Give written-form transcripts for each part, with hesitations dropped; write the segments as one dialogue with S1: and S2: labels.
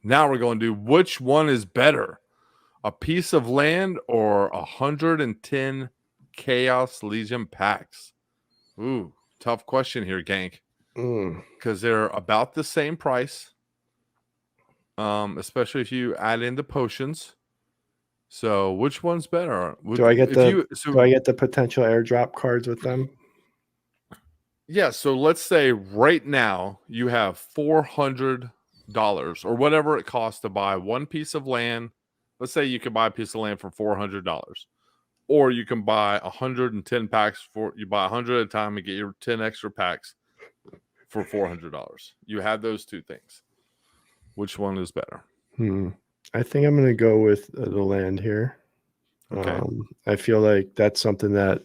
S1: Now we're going to do which one is better, a piece of land or 110 Chaos Legion packs? Ooh, tough question here, Gank, because they're about the same price, especially if you add in the potions. So which one's better?
S2: Do I get the potential airdrop cards with them?
S1: Yeah, so let's say right now you have $400 or whatever it costs to buy one piece of land. Let's say you can buy a piece of land for $400, or you can buy 110 packs for you buy 100 at a time and get your 10 extra packs for $400. You have those two things. Which one is better?
S2: I think I'm going to go with the land here.
S1: Okay.
S2: I feel like that's something that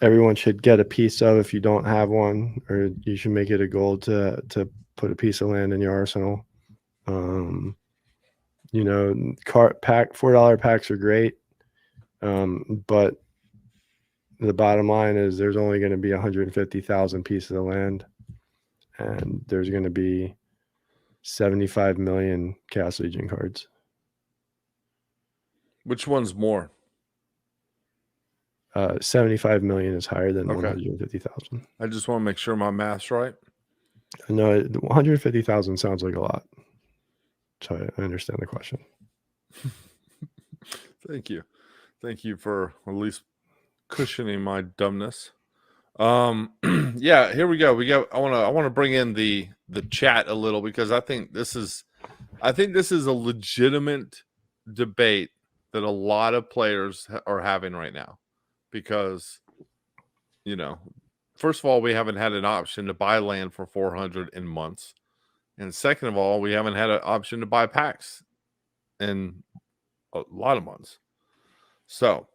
S2: everyone should get a piece of if you don't have one, or you should make it a goal to put a piece of land in your arsenal. You know, $4 packs are great, but the bottom line is there's only going to be 150,000 pieces of land, and there's going to be 75 million Chaos Legion cards.
S1: Which one's more?
S2: 75 million is higher than 150,000.
S1: I just want to make sure my math's right.
S2: No, 150,000 sounds like a lot. So I understand the question.
S1: Thank you. Thank you for at least cushioning my dumbness. Yeah, here we go. I want to bring in the chat a little, because I think this is a legitimate debate that a lot of players are having right now, because first of all, we haven't had an option to buy land for 400 in months, and second of all, we haven't had an option to buy packs in a lot of months. So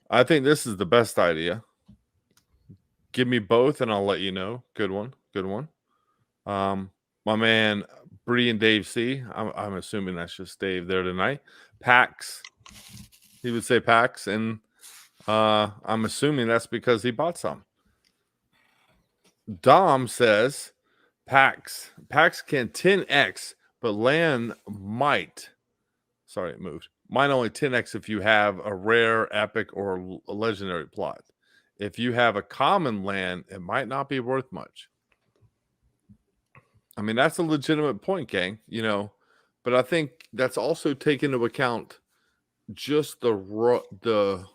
S1: I think this is the best idea. Give me both and I'll let you know. Good one. My man Bree and Dave C. I'm assuming that's just Dave there tonight. Packs. He would say packs, and I'm assuming that's because he bought some. Dom says packs. Packs can 10x, but land might. Sorry, it moved. Might only 10x if you have a rare, epic, or a legendary plot. If you have a common land, it might not be worth much. I mean, that's a legitimate point, gang, but I think that's also taken into account just the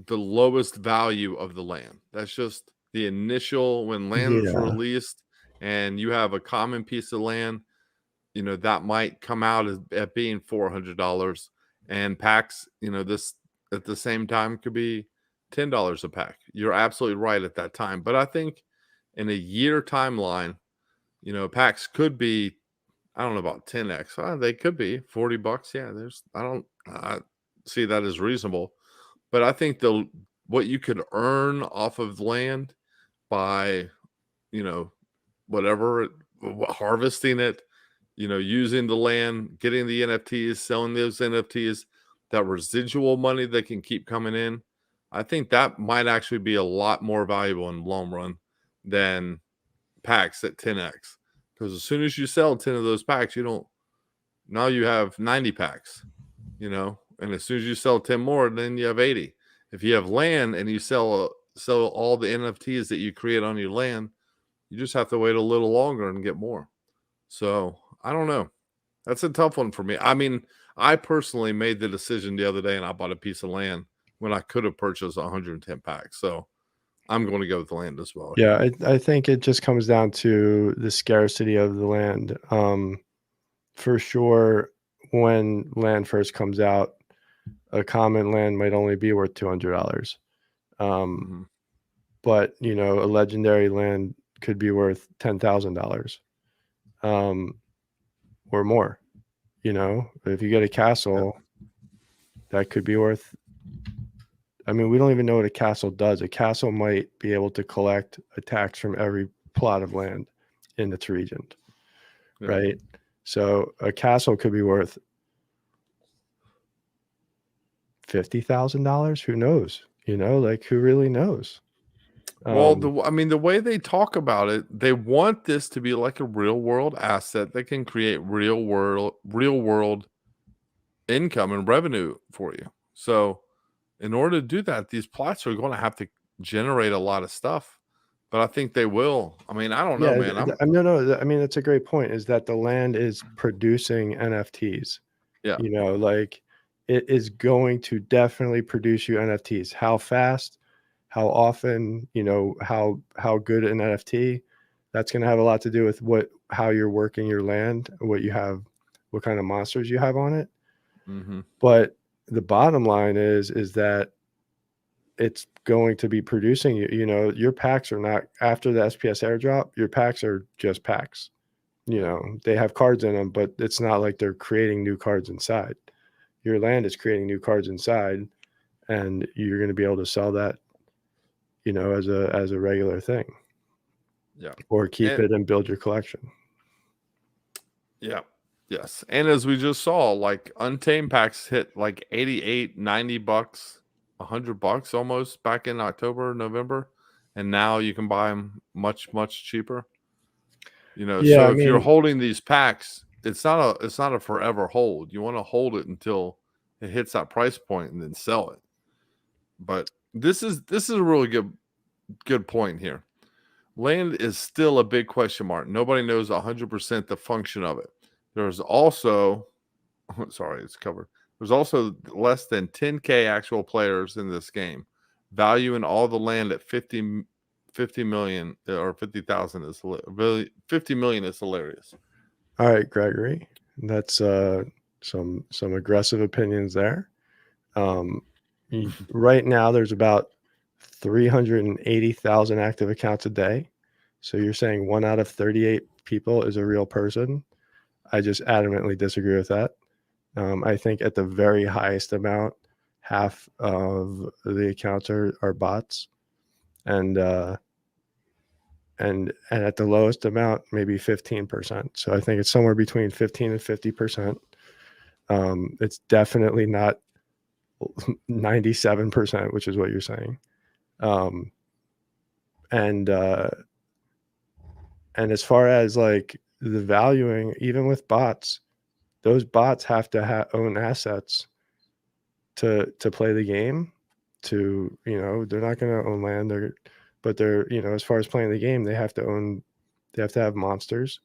S1: lowest value of the land. That's just the initial, when land was released and you have a common piece of land, that might come out at being $400, and packs, this at the same time could be $10 a pack. You're absolutely right at that time. But I think in a year timeline, packs could be, I don't know about 10x. They could be $40. Yeah, I see that as reasonable. But I think what you could earn off of land by, harvesting it, using the land, getting the NFTs, selling those NFTs, that residual money that can keep coming in, I think that might actually be a lot more valuable in the long run than packs at 10x. Because as soon as you sell 10 of those packs, now you have 90 packs, and as soon as you sell 10 more, then you have 80. If you have land and you sell all the NFTs that you create on your land, you just have to wait a little longer and get more. So I don't know. That's a tough one for me. I mean, I personally made the decision the other day and I bought a piece of land when I could have purchased 110 packs. So I'm going to go with the land as well.
S2: Yeah, I think it just comes down to the scarcity of the land. For sure, when land first comes out, a common land might only be worth $200. But, a legendary land could be worth $10,000 or more. If you get a castle, that could be worth. I mean, we don't even know what a castle does. A castle might be able to collect a tax from every plot of land in its region, right? So a castle could be worth $50,000. Who knows? Who really knows?
S1: Well, the way they talk about it, they want this to be like a real world asset that can create real world income and revenue for you. So, in order to do that, these plots are going to have to generate a lot of stuff. But I think they will. I mean, I don't know, man.
S2: No. I mean, that's a great point. Is that the land is producing NFTs?
S1: Yeah.
S2: You know, like it is going to definitely produce you NFTs. How fast, how often, you know, how good an NFT. That's going to have a lot to do with how you're working your land, what you have, what kind of monsters you have on it.
S1: Mm-hmm.
S2: But the bottom line is that it's going to be producing you. You know, your packs are not, after the SPS airdrop, your packs are just packs. You know, they have cards in them, but it's not like they're creating new cards inside. Your land is creating new cards inside, and you're going to be able to sell that, you know, as a regular thing.
S1: Yeah.
S2: Or keep it and build your collection.
S1: Yeah. Yes. And as we just saw, like Untamed packs hit like 88, 90 bucks, $100 almost back in October, November. And now you can buy them much, much cheaper. You know,
S2: Yeah,
S1: so if you're holding these packs, it's not a forever hold. You want to hold it until it hits that price point and then sell it. But this is a really good point here. Land is still a big question mark. Nobody knows 100% the function of it. There's also, sorry, it's covered. There's also less than 10K actual players in this game. Valuing all the land at 50 million or 50,000 is really 50 million is hilarious.
S2: All right, Gregory, that's some aggressive opinions there. Right now, there's about 380,000 active accounts a day. So you're saying 1 out of 38 people is a real person? I just adamantly disagree with that. I think at the very highest amount, half of the accounts are bots, and at the lowest amount, maybe 15%. So I think it's somewhere between 15 and 50%. It's definitely not 97%, which is what you're saying. And as far as like the valuing, even with bots, those bots have to own assets to play the game. To, you know, they're not going to own land. They're, you know, as far as playing the game, they have to have monsters,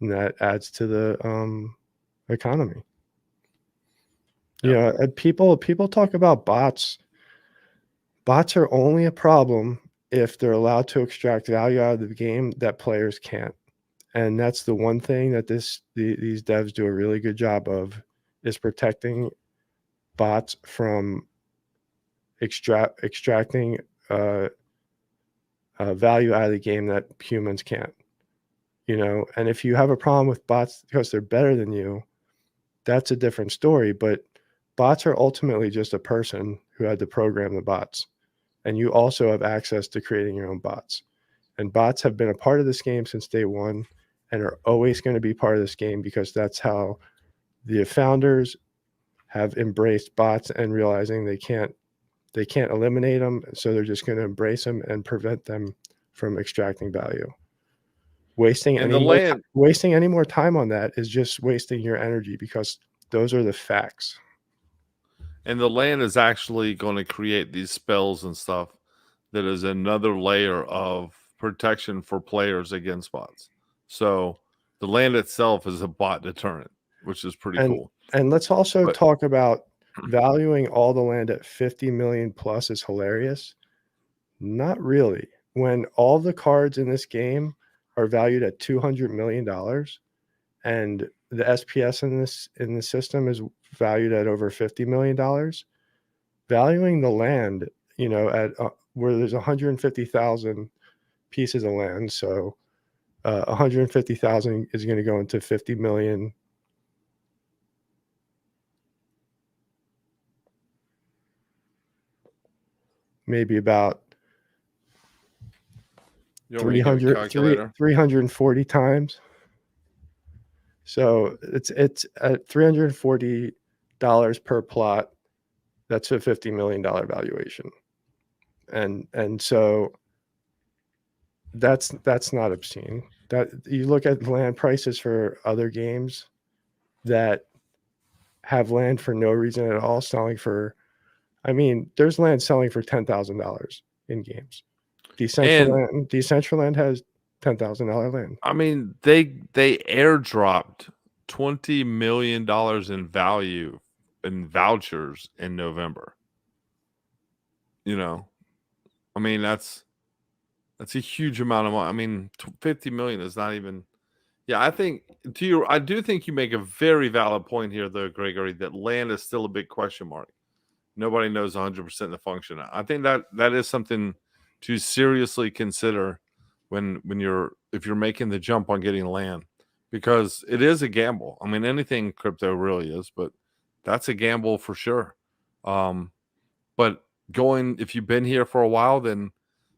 S2: and that adds to the economy. Yeah, people talk about bots. Bots are only a problem if they're allowed to extract value out of the game that players can't. And that's the one thing that these devs do a really good job of, is protecting bots from extracting value out of the game that humans can't. You know, and if you have a problem with bots because they're better than you, that's a different story. But bots are ultimately just a person who had to program the bots. And you also have access to creating your own bots. And bots have been a part of this game since day one and are always going to be part of this game, because that's how the founders have embraced bots, and realizing they can't eliminate them. So they're just going to embrace them and prevent them from extracting value. Wasting any more time on that is just wasting your energy, because those are the facts.
S1: And the land is actually going to create these spells and stuff that is another layer of protection for players against bots. So the land itself is a bot deterrent, which is pretty cool.
S2: And let's also talk about valuing all the land at 50 million plus is hilarious. Not really. When all the cards in this game are valued at $200 million, and the SPS in the system is valued at over $50 million, valuing the land, you know, at where there's 150,000 pieces of land, so 150,000 is going to go into 50 million. Maybe about 340 times. So it's at $340 per plot. That's a $50 million valuation. And so that's not obscene. That you look at land prices for other games that have land for no reason at all selling for. I mean, there's land selling for $10,000 in games.
S1: And
S2: Decentraland has $10,000 land.
S1: I mean, they airdropped $20 million in value in vouchers in November. You know, I mean that's a huge amount of money. I mean, 50 million is not even. Yeah, I do think you make a very valid point here, though, Gregory, that land is still a big question mark. Nobody knows 100% the function. I think that is something to seriously consider when you're if you're making the jump on getting land, because it is a gamble. I mean, anything crypto really is, but that's a gamble for sure. Um, but if you've been here for a while, then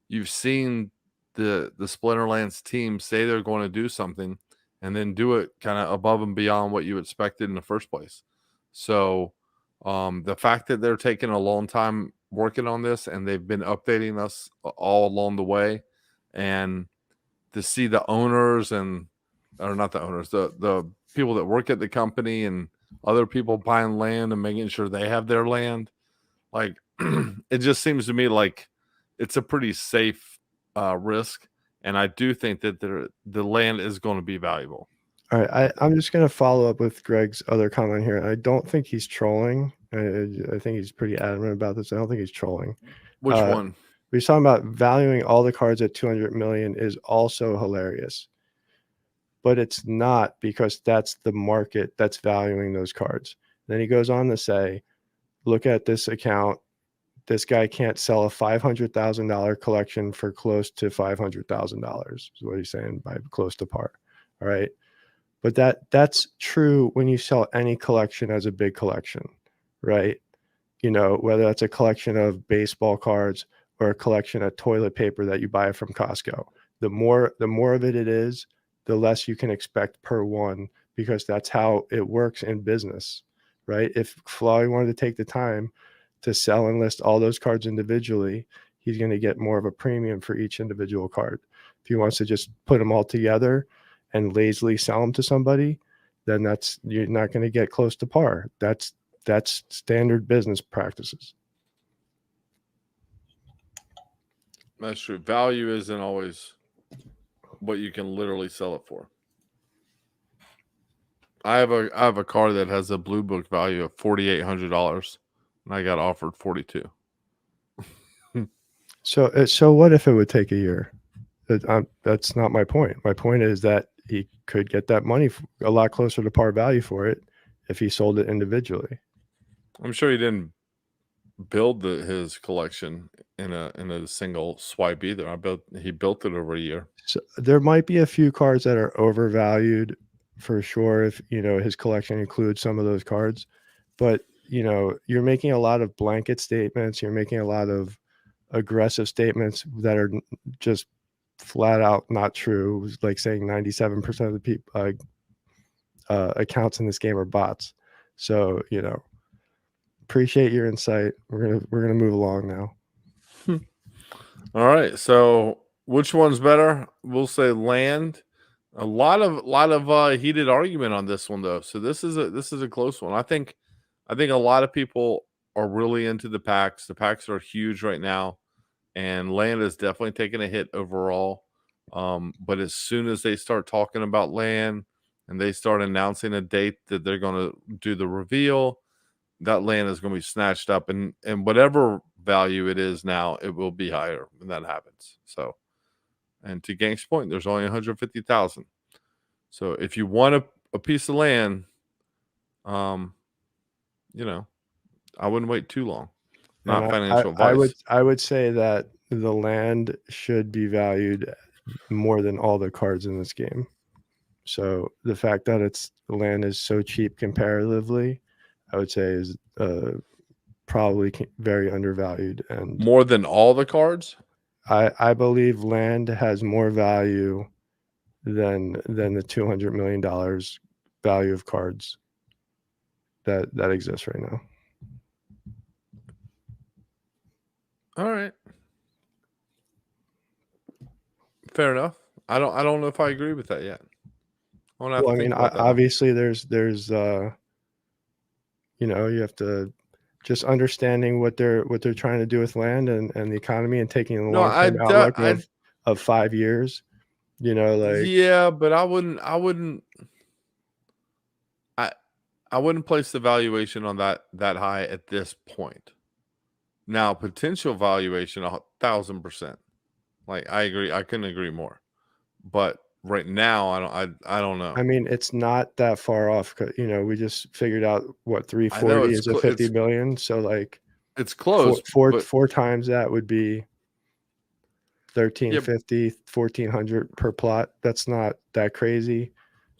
S1: you've seen the Splinterlands team say they're going to do something and then do it kind of above and beyond what you expected in the first place. So the fact that they're taking a long time working on this and they've been updating us all along the way, and to see the owners or not the owners, the people that work at the company and other people buying land and making sure they have their land, like it just seems to me like it's a pretty safe risk, and I do think that the land is going to be valuable.
S2: All right, I'm just going to follow up with Greg's other comment here. I don't think he's trolling. I think he's pretty adamant about this. I don't think he's trolling.
S1: Which one?
S2: We're talking about valuing all the cards at 200 million is also hilarious, but it's not, because that's the market that's valuing those cards. Then he goes on to say, look at this account. This guy can't sell a $500,000 collection for close to $500,000 is what he's saying by close to par. All right. But that's true when you sell any collection as a big collection, right? You know, whether that's a collection of baseball cards or a collection of toilet paper that you buy from Costco. The more of it is, the less you can expect per one, because that's how it works in business, right? If Flowey wanted to take the time to sell and list all those cards individually, he's going to get more of a premium for each individual card. If he wants to just put them all together and lazily sell them to somebody, then you're not going to get close to par. That's standard business practices.
S1: That's true. Value isn't always what you can literally sell it for. I have a car that has a blue book value of $4,800, and I got offered 42.
S2: So what if it would take a year? That's not my point. My point is that he could get that money a lot closer to par value for it if he sold it individually.
S1: I'm sure he didn't build his collection in a single swipe either. He built it over a year.
S2: So there might be a few cards that are overvalued for sure, if his collection includes some of those cards, but you're making a lot of blanket statements. You're making a lot of aggressive statements that are just flat out not true, like saying 97% of the people accounts in this game are bots. So appreciate your insight. We're gonna move along now.
S1: All right, so which one's better? We'll say land. A lot of heated argument on this one, though. So this is a close one. I think a lot of people are really into the packs. The packs are huge right now, and land is definitely taking a hit overall. But as soon as they start talking about land and they start announcing a date that they're going to do the reveal, that land is going to be snatched up, and whatever value it is now, it will be higher when that happens. So, and to Gank's point, there's only 150,000. So if you want a piece of land, I wouldn't wait too long. Not
S2: And
S1: financial advice.
S2: I would say that the land should be valued more than all the cards in this game. So the fact that the land is so cheap comparatively, I would say is probably very undervalued. And
S1: more than all the cards?
S2: I believe land has more value than the $200 million value of cards that exists right now.
S1: All right. fair enough. I don't know if I agree with that yet. I want to have
S2: Well,
S1: to
S2: I mean,
S1: think about that.
S2: obviously, there's you know, you have to just understanding what they're trying to do with land and the economy, and taking a
S1: No,
S2: long term outlook of 5 years. You know, like
S1: yeah, but I wouldn't I wouldn't place the valuation on that high at this point. Now, potential valuation 1,000%. Like I agree, I couldn't agree more. But right now, I don't know.
S2: I mean, it's not that far off. You know, we just figured out what
S1: I know
S2: 340 is a 50 million. So like
S1: it's close, but
S2: four times that would be
S1: yeah,
S2: 1350, 1400 per plot. That's not that crazy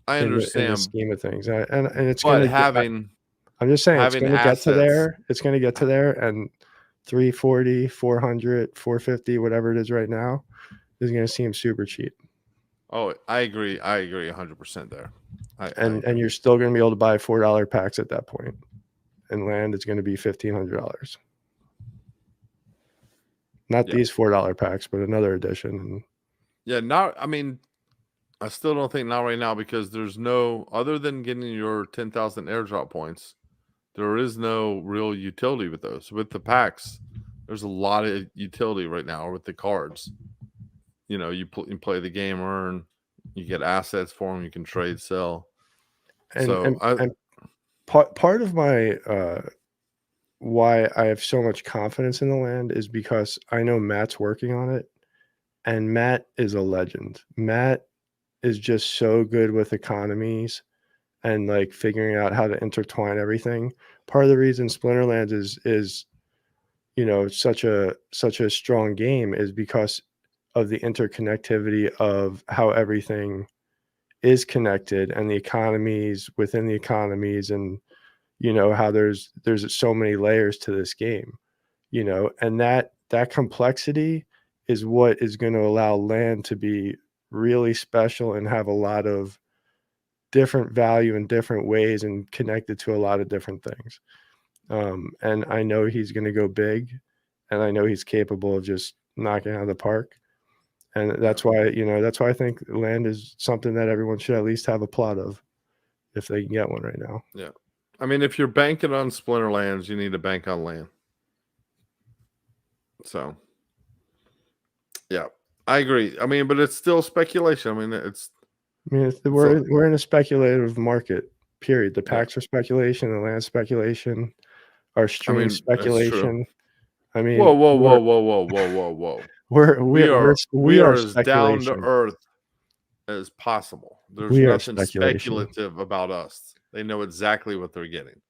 S1: I
S2: in the
S1: understand.
S2: scheme of things. And it's
S1: But
S2: gonna get, I'm just saying it's
S1: having
S2: gonna get to
S1: assets,
S2: there. It's gonna get to there, and 340, 400, 450, whatever it is right now, is gonna seem super cheap.
S1: oh, I agree 100% there. I
S2: And
S1: agree.
S2: you're still gonna be able to buy $4 packs at that point. And land is gonna be $1,500. Not
S1: Yeah.
S2: these $4 packs, but another edition.
S1: Yeah, I mean, I still don't think not right now, because there's no, other than getting your 10,000 airdrop points, there is no real utility with those. With the packs, there's a lot of utility right now with the cards. You know, you play the game, earn, you get assets for them, you can trade, sell.
S2: And part of my why I have so much confidence in the land is because I know Matt's working on it, and Matt is a legend. Matt is just so good with economies and like figuring out how to intertwine everything. Part of the reason Splinterlands is you know such a strong game is because of the interconnectivity of how everything is connected, and the economies within the economies, and you know how there's so many layers to this game, you know, and that complexity is what is going to allow land to be really special and have a lot of different value in different ways and connected to a lot of different things. And I know he's going to go big, and I know he's capable of just knocking out of the park. And that's why, you know, that's why I think land is something that everyone should at least have a plot of if they can get one right now.
S1: Yeah. I mean, if you're banking on Splinterlands, you need to bank on land. So, yeah, I agree. I mean, but it's still speculation. I mean,
S2: we're in a speculative market, period. The packs are speculation, the land speculation, our stream speculation. I mean,
S1: whoa. We are as down to earth as possible. There's nothing speculative about us. They know exactly what they're getting.